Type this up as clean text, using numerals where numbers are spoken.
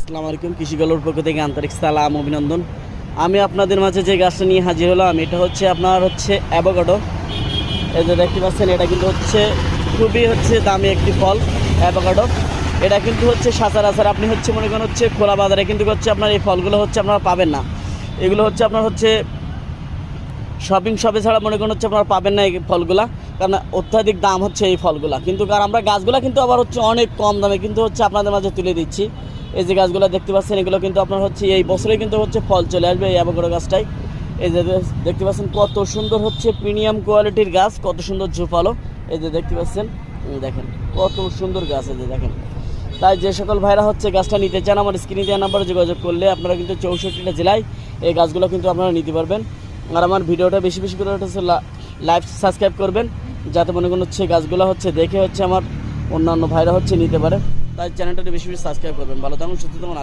আসসালামু আলাইকুম। কৃষিগলোর পক্ষ থেকে আন্তরিক সালাম অভিনন্দন। আমি আপনাদের মাঝে যে গাছটা নিয়ে হাজির হলাম এটা হচ্ছে আপনার অ্যাভোকাডো। এই যে দেখতে পাচ্ছেন, এটা কিন্তু খুবই দামি একটি ফল অ্যাভোকাডো। এটা কিন্তু সচরাচর আপনি মনে করেন খোলা বাজারে কিন্তু আপনার এই ফলগুলো আপনারা পাবেন না। এগুলো আপনার শপিং শপে ছাড়া মনে করেন আপনারা পাবেন না এই ফলগুলা, কারণ অত্যাধিক দাম এই ফলগুলা। কিন্তু কারণ আমরা গাছগুলা কিন্তু আবার অনেক কম দামে কিন্তু আপনাদের মাঝে তুলে দিচ্ছি। এই যে গাছগুলো দেখতে পাচ্ছেন, এগুলো কিন্তু আপনার এই বছরে কিন্তু ফল চলে আসবে এই অ্যাভোকাডো গাছটাই। এই যে দেখতে পাচ্ছেন কত সুন্দর প্রিমিয়াম কোয়ালিটির গাছ, কত সুন্দর ঝোপালো। এই যে দেখতে পাচ্ছেন, দেখেন কত সুন্দর গাছ। এই যে দেখেন, তাই যে সকল ভাইরা গাছটা নিতে চান আমার স্ক্রিনে দেওয়া নাম্বারে যোগাযোগ করলে আপনারা কিন্তু 64টা জেলায় এই গাছগুলো কিন্তু আপনারা নিতে পারবেন। আর আমার ভিডিওটা বেশি বেশি করে লাইভ সাবস্ক্রাইব করবেন, যাতে মনে করেন গাছগুলো দেখে আমার অন্যান্য ভাইরা নিতে পারে। তাই চ্যানেলটা বেশি বেশি সাবস্ক্রাইব করবেন। ভালো থাকুন, সুস্থ থাকুন।